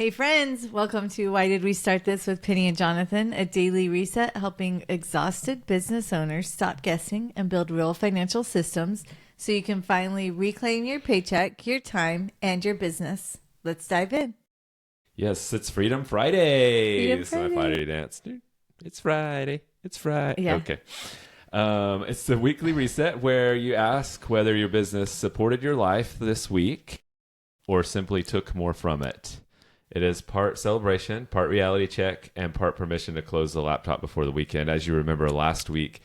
Hey friends, welcome to Why Did We Start This with Penny and Jonathan, a daily reset helping exhausted business owners stop guessing and build real financial systems so you can finally reclaim your paycheck, your time, and your business. Let's dive in. Yes, it's Freedom Friday. Freedom It's my Friday. Friday dance. Dude, it's Friday. It's Friday. Yeah. Okay. It's the weekly reset where you ask whether your business supported your life this week or simply took more from it. It is part celebration, part reality check, and part permission to close the laptop before the weekend. As you remember, last week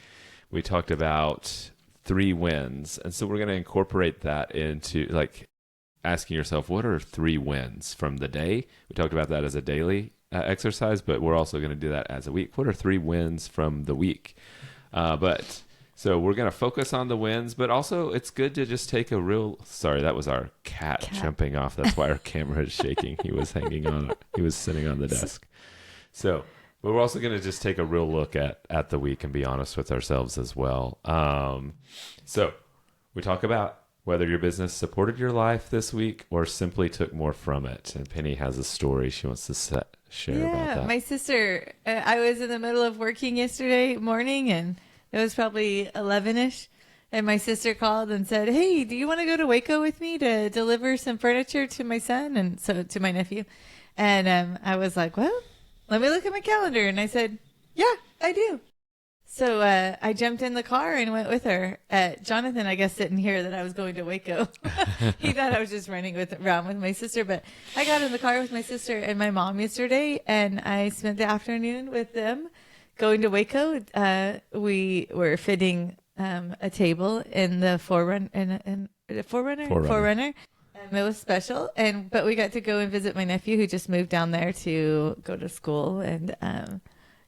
we talked about 3 wins. And so we're going to incorporate that into asking yourself, what are 3 wins from the day? We talked about that as a daily exercise, but we're also going to do that as a week. What are 3 wins from the week? So we're going to focus on the wins, but also it's good to just take a real... Sorry, that was our cat jumping off. That's why our camera is shaking. He was hanging on. He was sitting on the desk. But we're also going to just take a real look at the week and be honest with ourselves as well. So we talk about whether your business supported your life this week or simply took more from it. And Penny has a story she wants to share about that. My sister, I was in the middle of working yesterday morning and it was probably 11ish. And my sister called and said, "Hey, do you want to go to Waco with me to deliver some furniture to my son?" And so to my nephew. And I was like, "Well, let me look at my calendar." And I said, "Yeah, I do." So I jumped in the car and went with her. Jonathan, I guess, didn't hear that I was going to Waco. He thought I was just running around with my sister. But I got in the car with my sister and my mom yesterday, and I spent the afternoon with them going to Waco. We were fitting a table in the Forerunner. It was special, but we got to go and visit my nephew who just moved down there to go to school, and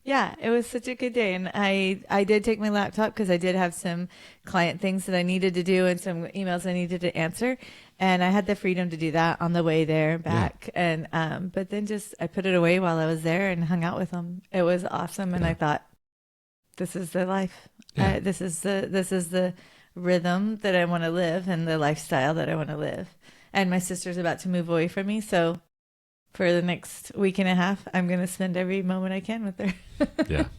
yeah, it was such a good day. And I did take my laptop because I did have some client things that I needed to do and some emails I needed to answer. And I had the freedom to do that on the way there back. Yeah. And but then I put it away while I was there and hung out with them. It was awesome. And I thought, this is the life. Yeah. This is the rhythm that I want to live and the lifestyle that I want to live. And my sister's about to move away from me, so for the next week and a half, I'm going to spend every moment I can with her. Yeah.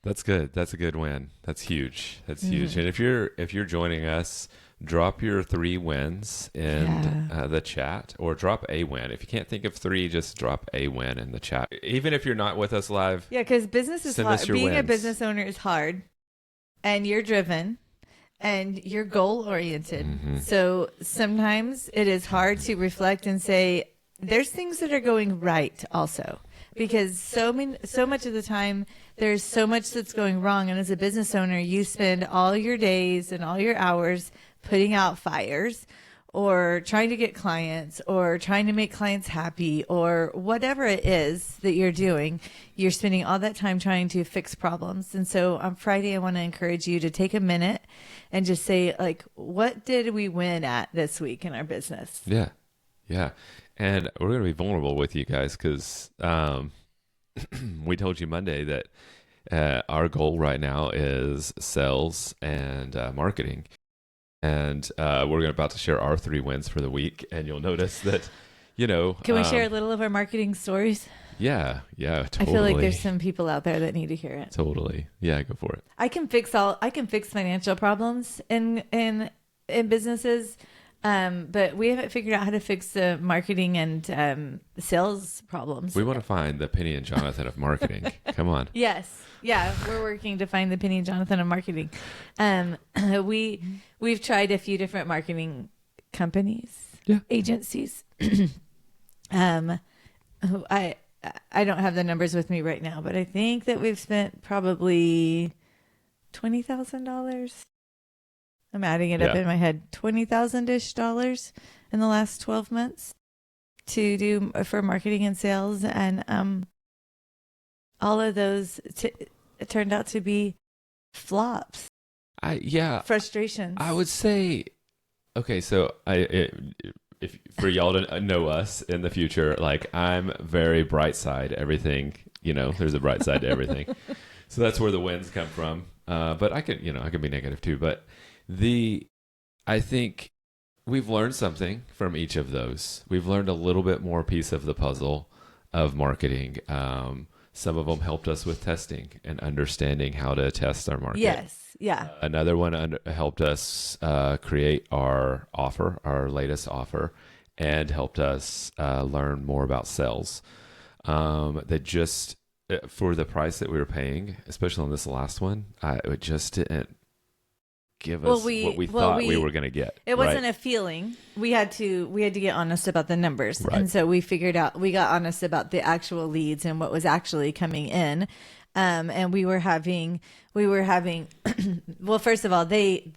That's good. That's a good win. That's huge. That's huge. And if you're joining us, drop your 3 wins in the chat, or drop a win. If you can't think of 3, just drop a win in the chat. Even if you're not with us live. Yeah, because business is hard. Being wins. a business owner is hard, and you're driven, and you're goal oriented. Mm-hmm. So sometimes it is hard to reflect and say, there's things that are going right also, because so much of the time there's so much that's going wrong. And as a business owner, you spend all your days and all your hours putting out fires or trying to get clients or trying to make clients happy or whatever it is that you're doing. You're spending all that time trying to fix problems. And so on Friday, I want to encourage you to take a minute and just say, like, what did we win at this week in our business? Yeah. Yeah. And we're going to be vulnerable with you guys because we told you Monday that our goal right now is sales and marketing. And we're about to share our 3 wins for the week. And you'll notice that, Can we share a little of our marketing stories? Yeah, totally. I feel like there's some people out there that need to hear it. Totally. Yeah, go for it. I can fix financial problems in businesses. But we haven't figured out how to fix the marketing and sales problems. We want to find the Penny and Jonathan of marketing. Come on. Yes. Yeah, we're working to find the Penny and Jonathan of marketing. We've tried a few different marketing companies, agencies. I don't have the numbers with me right now, but I think that we've spent probably $20,000. I'm adding it up in my head, $20,000-ish in the last 12 months to do for marketing and sales. And all of those turned out to be flops. Frustrations. I would say, okay, so if for y'all to know us in the future, like, I'm very bright side everything, there's a bright side to everything. So that's where the wins come from. But I could be negative too, but I think we've learned something from each of those. We've learned a little bit more piece of the puzzle of marketing. Some of them helped us with testing and understanding how to test our market. Yes. Yeah. Another one helped us create our offer, our latest offer, and helped us learn more about sales. That just, for the price that we were paying, especially on this last one, it just didn't give us what we thought we were going to get. It wasn't a feeling. We had to get honest about the numbers. Right. And so we got honest about the actual leads and what was actually coming in. And we were having, well, first of all, they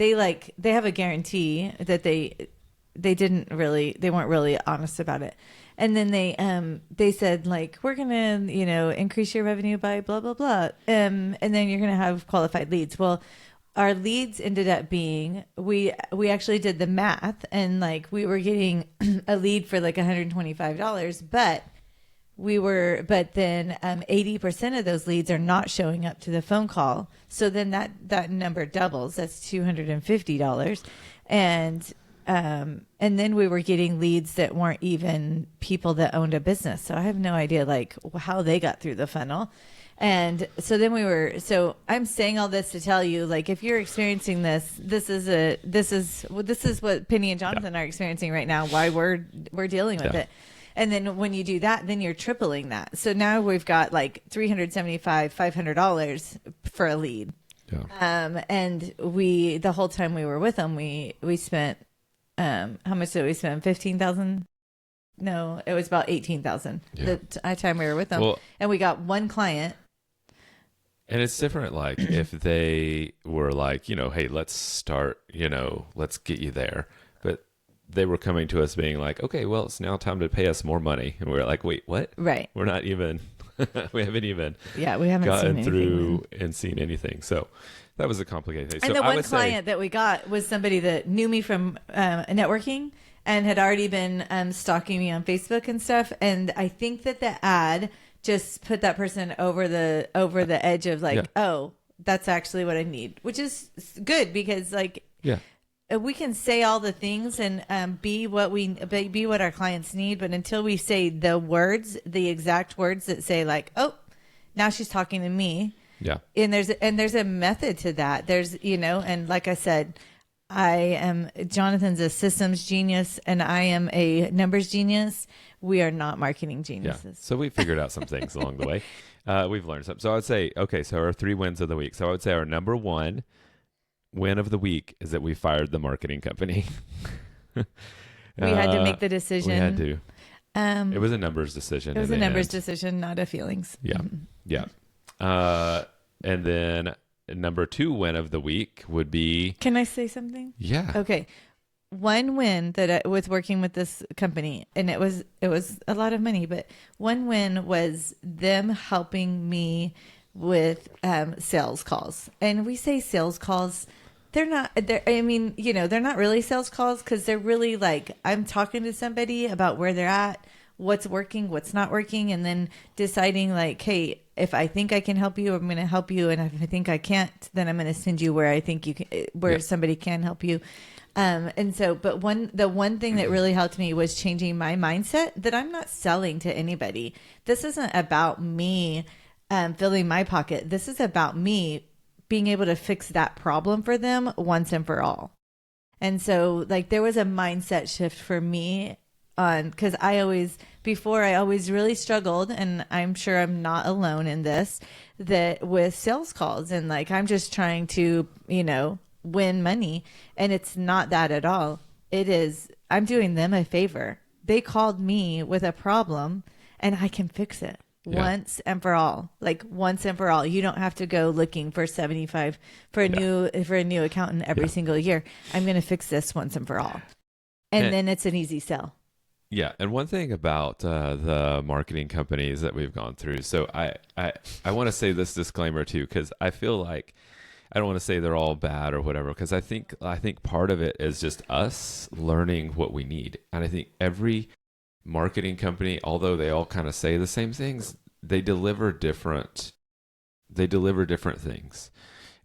have a guarantee that they weren't really honest about it. And then they said, like, we're going to, increase your revenue by blah, blah, blah. And then you're going to have qualified leads. Well, our leads ended up being, we actually did the math, and like we were getting a lead for like $125, but then 80% of those leads are not showing up to the phone call. So then that number doubles. That's $250. And then we were getting leads that weren't even people that owned a business. So I have no idea like how they got through the funnel. And so then so I'm saying all this to tell you, like, if you're experiencing this is what Penny and Jonathan are experiencing right now, why we're dealing with it. And then when you do that, then you're tripling that. So now we've got like $500 for a lead. Yeah. And the whole time we were with them, we spent, how much did we spend? 15,000? No, it was about 18,000 the time we were with them. Well, and we got one client. And it's different, like, if they were like, hey, let's start, let's get you there. But they were coming to us being like, okay, well, it's now time to pay us more money. And we were like, wait, what? Right. We're not even, we haven't even we haven't gotten through and seen anything. So that was a complicated thing. And so the one client that we got was somebody that knew me from networking and had already been stalking me on Facebook and stuff. And I think that the ad just put that person over the edge of like, oh, that's actually what I need, which is good because like, we can say all the things and be what our clients need, but until we say the exact words that say like, oh, now she's talking to me. Yeah. And there's a method to that. There's, and like I said, Jonathan's a systems genius and I am a numbers genius. We are not marketing geniuses. Yeah. So we figured out some things along the way. We've learned something. So I would say, okay, so our 3 wins of the week. So I would say our number 1 win of the week is that we fired the marketing company. We had to make the decision. We had to. It was a numbers decision. It was a numbers decision, not a feelings. Yeah. Yeah. And then number 2 win of the week would be. Can I say something? Yeah. Okay. One win that I was working with this company, and it was a lot of money, but one win was them helping me with sales calls. And we say sales calls, they're not really sales calls because they're really like I'm talking to somebody about where they're at, what's working, what's not working, and then deciding like, hey, if I think I can help you, I'm going to help you, and if I think I can't, then I'm going to send you where I think you can, somebody can help you. And so, but the one thing that really helped me was changing my mindset that I'm not selling to anybody. This isn't about me filling my pocket. This is about me being able to fix that problem for them once and for all. And so like there was a mindset shift for me because I always really struggled, and I'm sure I'm not alone in this, that with sales calls and like I'm just trying to, win money, and it's not that at all. It is, I'm doing them a favor. They called me with a problem and I can fix it once and for all. Like once and for all. You don't have to go looking for 75 for a new accountant every single year. I'm going to fix this once and for all. And then it's an easy sell. Yeah, and one thing about the marketing companies that we've gone through. So I want to say this disclaimer too, because I feel like I don't want to say they're all bad or whatever, because I think part of it is just us learning what we need. And I think every marketing company, although they all kind of say the same things, they deliver different things.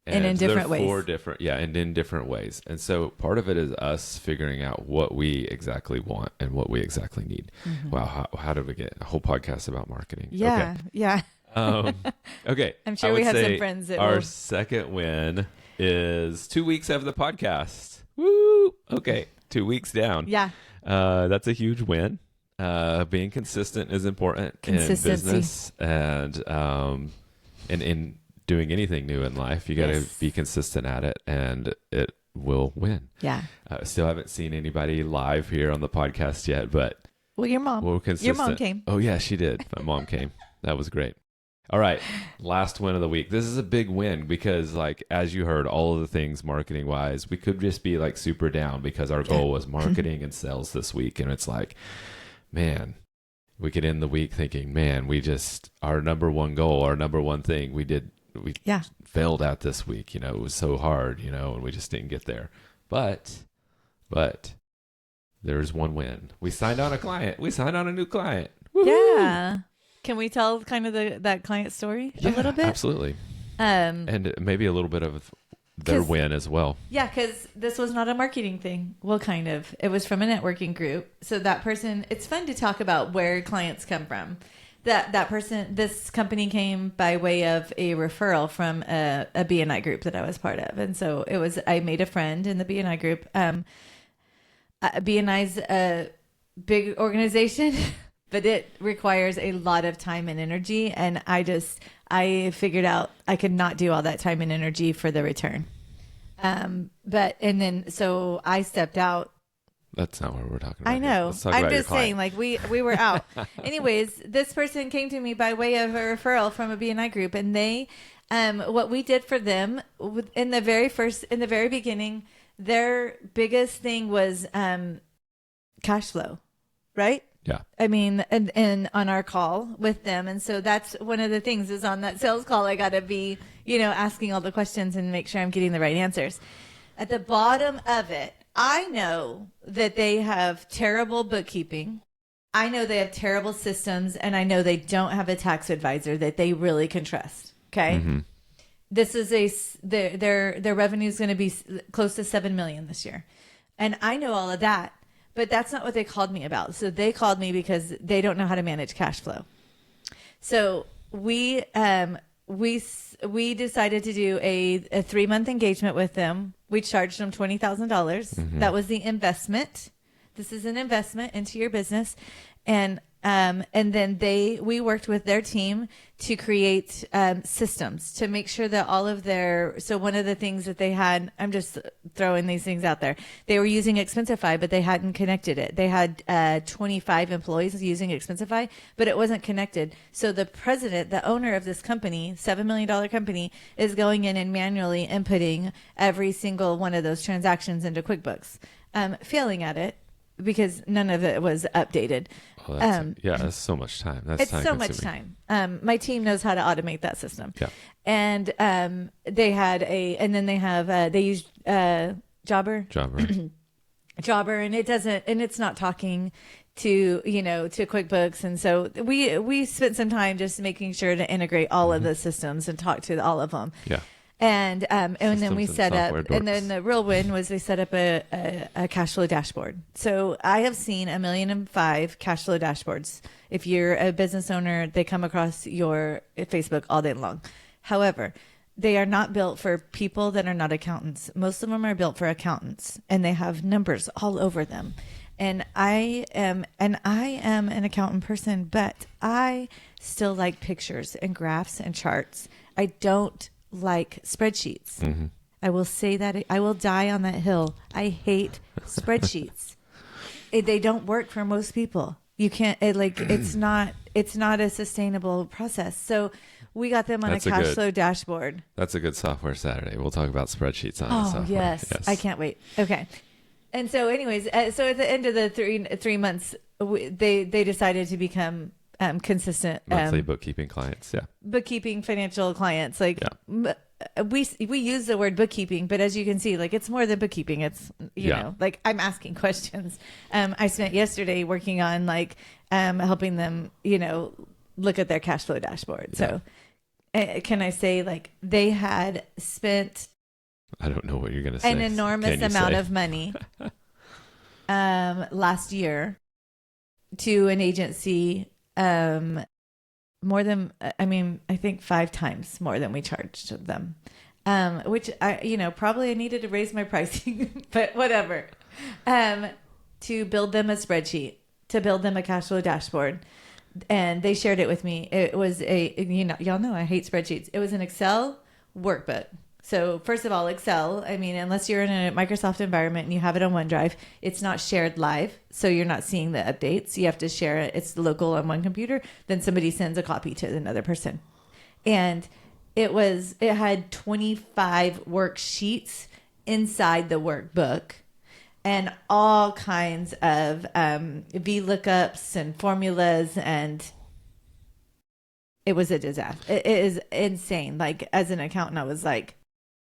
And in different ways. 4 different, and in different ways. And so part of it is us figuring out what we exactly want and what we exactly need. Wow, how did we get a whole podcast about marketing? Yeah, yeah. Okay. I'm sure we have some friends that our second win is 2 weeks of the podcast. Woo! Okay, 2 weeks down. Yeah. That's a huge win. Being consistent is important in business and in doing anything new in life. You got to be consistent at it, and it will win. Yeah. Still haven't seen anybody live here on the podcast yet, but your mom. We're consistent. Your mom came. Oh yeah, she did. My mom came. That was great. All right, last win of the week. This is a big win because, like, as you heard, all of the things marketing wise, we could just be like super down because our goal was marketing and sales this week, and it's like, man, we could end the week thinking, man, our number one goal, our number one thing we failed at this week. It was so hard, and we just didn't get there. But there's one win. We signed on a client. We signed on a new client. Woo-hoo! Yeah. Can we tell kind of that client story a little bit? Absolutely. And maybe a little bit of their win as well. Yeah, because this was not a marketing thing. Well, kind of. It was from a networking group. So that person, it's fun to talk about where clients come from. That person, this company came by way of a referral from a BNI group that I was part of. And so I made a friend in the BNI group. BNI's a big organization. But it requires a lot of time and energy. And I figured out I could not do all that time and energy for the return. So I stepped out. That's not what we're talking about. I know. I'm just saying, like, we were out. Anyways, this person came to me by way of a referral from a BNI group. And they, what we did for them in the very beginning, their biggest thing was cash flow, right? Yeah. I mean, and on our call with them. And so that's one of the things is on that sales call, I got to be, asking all the questions and make sure I'm getting the right answers. At the bottom of it, I know that they have terrible bookkeeping. I know they have terrible systems, and I know they don't have a tax advisor that they really can trust. Okay. Mm-hmm. This is their revenue is going to be close to 7 million this year. And I know all of that. But that's not what they called me about. So they called me because they don't know how to manage cash flow. So we decided to do a 3-month engagement with them. We charged them $20,000. Mm-hmm. That was the investment. This is an investment into your business. And then we worked with their team to create systems to make sure that all of so one of the things that they had, I'm just throwing these things out there. They were using Expensify, but they hadn't connected it. They had 25 employees using Expensify, but it wasn't connected. So the president, the owner of this company, $7 million company, is going in and manually inputting every single one of those transactions into QuickBooks, failing at it because none of it was updated. Oh, that's so much time. That's so much time. My team knows how to automate that system. Yeah. And they use Jobber. Jobber, and it's not talking to QuickBooks. And so we spent some time just making sure to integrate all of the systems and talk to all of them. Yeah. And then we set up, and then the real win was they set up a cash flow dashboard. So I have seen 1.5 million cash flow dashboards. If you're a business owner, they come across your Facebook all day long. However, they are not built for people that are not accountants. Most of them are built for accountants, and they have numbers all over them. And I am an accountant person, but I still like pictures and graphs and charts. I don't like spreadsheets. Mm-hmm. I will say that I will die on that hill. I hate spreadsheets. They don't work for most people. You can't it's not a sustainable process. So we got them on a cash flow dashboard. That's a good software Saturday. We'll talk about spreadsheets on software. Yes. I can't wait. Okay. And so anyways, so at the end of the three months, they decided to become consistent monthly bookkeeping clients. Yeah. Bookkeeping financial clients. We use the word bookkeeping, but as you can see, it's more than bookkeeping. It's, you know, I'm asking questions. I spent yesterday working on helping them, look at their cash flow dashboard. So can I say, like, they had spent I don't know what you're going to say. an enormous amount of money last year to an agency, more than, I think 5 times more than we charged them, which probably I needed to raise my pricing, but whatever, to build them a spreadsheet, to build them a cash flow dashboard. And they shared it with me. It was y'all know I hate spreadsheets. It was an Excel workbook. So first of all, Excel, unless you're in a Microsoft environment and you have it on OneDrive, it's not shared live. So you're not seeing the updates. You have to share it. It's local on one computer. Then somebody sends a copy to another person. And it had 25 worksheets inside the workbook and all kinds of VLOOKUPs and formulas, and it was a disaster. It is insane. Like, as an accountant, I was like,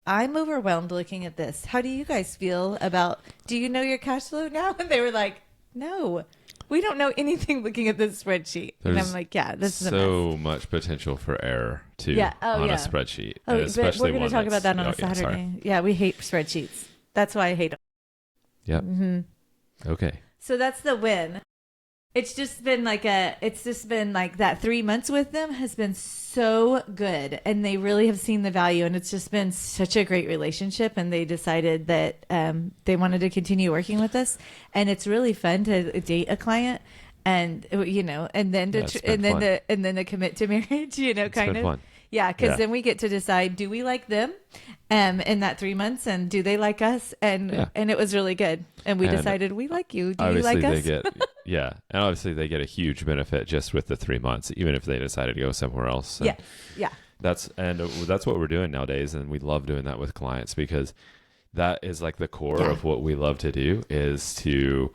I'm overwhelmed looking at this. How do you guys feel about, do you know your cash flow now? And they were like, no, we don't know anything looking at this spreadsheet. And I'm like, yeah, this is so much potential for error too on a spreadsheet. Oh, but we're going to talk about that on a Saturday. Yeah, we hate spreadsheets. That's why I hate them. Yep. Mm-hmm. Okay. So that's the win. It's just been like that 3 months with them has been so good, and they really have seen the value, and it's just been such a great relationship, and they decided that they wanted to continue working with us, and it's really fun to date a client, and and then to commit to marriage, kind of. Fun. Yeah, because then we get to decide, do we like them in that 3 months, and do they like us? And it was really good. And we decided, we like you. Do you like us? And obviously they get a huge benefit just with the 3 months, even if they decided to go somewhere else. And that's what we're doing nowadays, and we love doing that with clients, because that is like the core of what we love to do, is to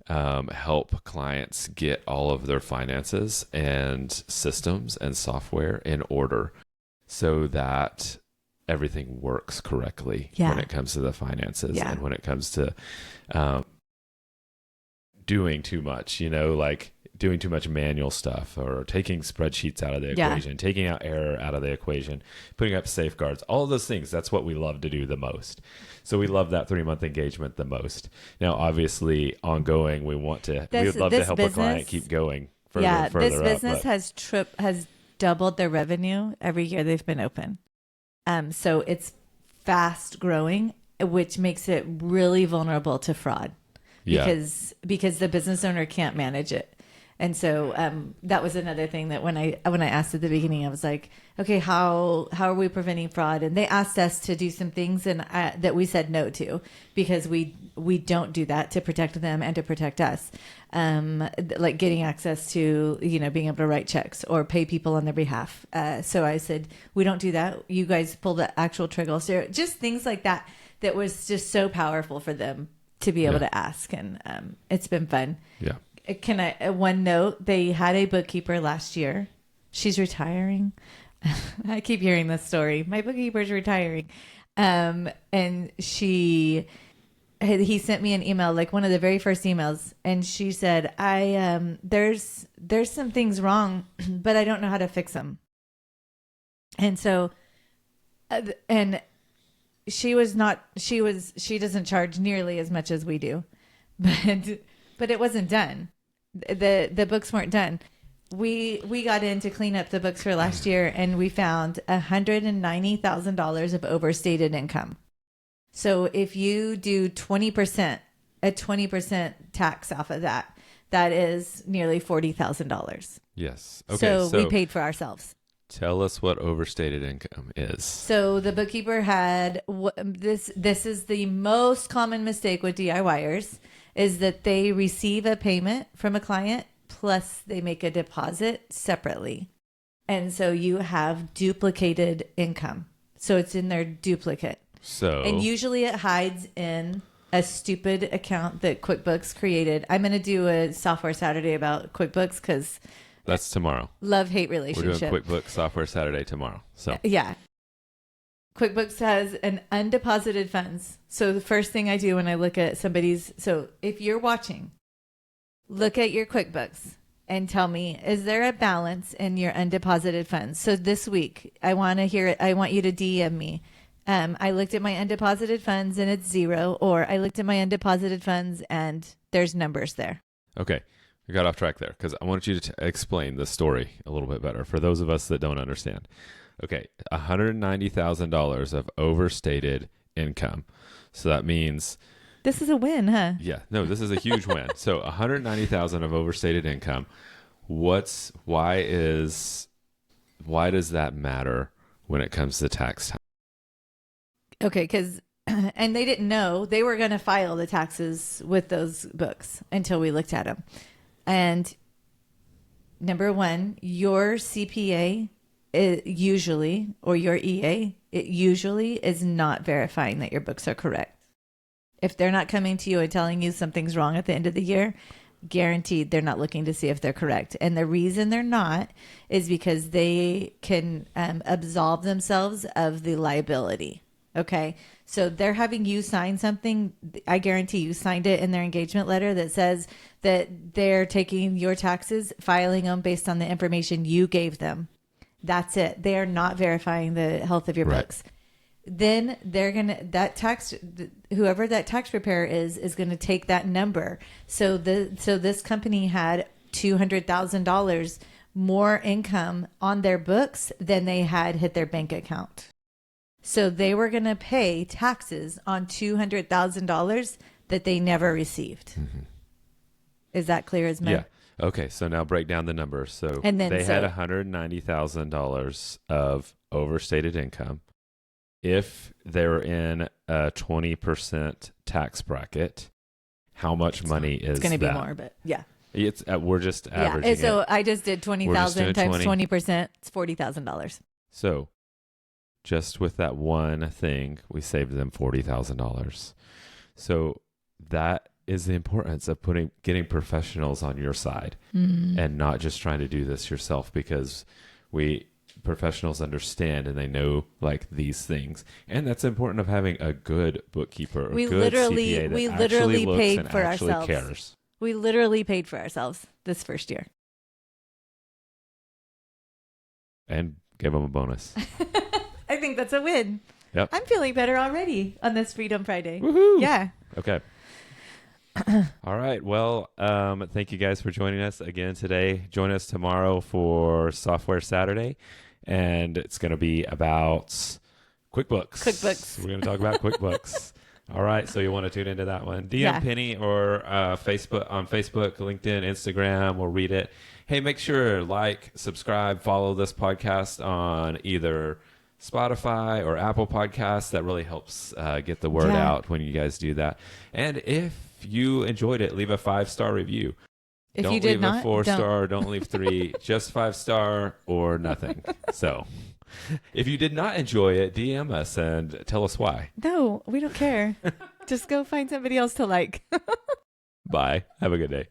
help clients get all of their finances and systems and software in order so that everything works correctly when it comes to the finances and when it comes to doing too much, like doing too much manual stuff, or taking spreadsheets out of the equation, taking out error out of the equation, putting up safeguards, all of those things. That's what we love to do the most. So we love that 3-month engagement the most. Now, obviously, ongoing, we would love to help a client keep going further and further this business has doubled their revenue every year they've been open. So it's fast growing, which makes it really vulnerable to fraud, because the business owner can't manage it. And so that was another thing that when I asked at the beginning, I was like, okay, how are we preventing fraud? And they asked us to do some things that we said no to, because we don't do that to protect them and to protect us, like getting access to being able to write checks or pay people on their behalf. So I said, we don't do that. You guys pull the actual trigger. So just things like that was just so powerful for them to be able to ask, and it's been fun. Yeah. One note, they had a bookkeeper last year. She's retiring. I keep hearing this story. My bookkeeper's retiring. And he sent me an email, like one of the very first emails. And she said, there's some things wrong, but I don't know how to fix them. And so, and she doesn't charge nearly as much as we do, but it wasn't done. The books weren't done. We got in to clean up the books for last year, and we found $190,000 of overstated income. So if you do 20%, a 20% tax off of that, that is nearly $40,000. Yes. Okay. So we paid for ourselves. Tell us what overstated income is. So the bookkeeper had this. This is the most common mistake with DIYers, is that they receive a payment from a client plus they make a deposit separately. And so you have duplicated income. So it's in their duplicate. And usually it hides in a stupid account that QuickBooks created. I'm going to do a Software Saturday about QuickBooks, because that's tomorrow. Love-hate relationship. We're doing QuickBooks Software Saturday tomorrow. So yeah. QuickBooks has an undeposited funds. So the first thing I do when I look at so if you're watching, look at your QuickBooks. and tell me, is there a balance in your undeposited funds? So this week, I want to hear it. I want you to DM me. I looked at my undeposited funds and it's 0, or I looked at my undeposited funds and there's numbers there. Okay. We got off track there because I want you to explain the story a little bit better for those of us that don't understand. Okay. $190,000 of overstated income. So that means... This is a win, huh? Yeah. No, this is a huge win. So $190,000 of overstated income. Why does that matter when it comes to tax time? Okay, because, and they didn't know they were going to file the taxes with those books until we looked at them. And number one, your CPA usually, or your EA, it usually is not verifying that your books are correct. If they're not coming to you and telling you something's wrong at the end of the year, guaranteed they're not looking to see if they're correct. And the reason they're not is because they can absolve themselves of the liability. Okay. So they're having you sign something. I guarantee you signed it in their engagement letter that says that they're taking your taxes, filing them based on the information you gave them. That's it. They are not verifying the health of your books. Then they're going to, whoever that tax preparer is going to take that number. So this company had $200,000 more income on their books than they had hit their bank account. So they were going to pay taxes on $200,000 that they never received. Mm-hmm. Is that clear as mud? Yeah. Okay. So now break down the numbers. So had $190,000 of overstated income. If they're in a 20% tax bracket, how much money is that? It's going to be more, but yeah. We're just averaging it. So I just did 20,000 times 20%. It's $40,000. So just with that one thing, we saved them $40,000. So that is the importance of getting professionals on your side and not just trying to do this yourself, because professionals understand and they know like these things, and that's important of having a good bookkeeper, we good literally CPA that we actually literally looks paid and for actually ourselves. Cares. We literally paid for ourselves this first year and gave them a bonus. I think that's a win. Yep. I'm feeling better already on this Freedom Friday. Woohoo! Yeah. Okay. All right. Well, thank you guys for joining us again today. Join us tomorrow for Software Saturday, and it's going to be about QuickBooks. We're going to talk about QuickBooks. All right. So you want to tune into that one. DM Penny or Facebook, LinkedIn, Instagram. We'll read it. Hey, make sure subscribe, follow this podcast on either Spotify or Apple Podcasts. That really helps get the word out when you guys do that. And if you enjoyed it, leave a 5-star review. If don't you did leave not, a 4-star, don't leave 3, just 5-star or nothing. So if you did not enjoy it, DM us and tell us why. No, we don't care. Just go find somebody else to like. Bye. Have a good day.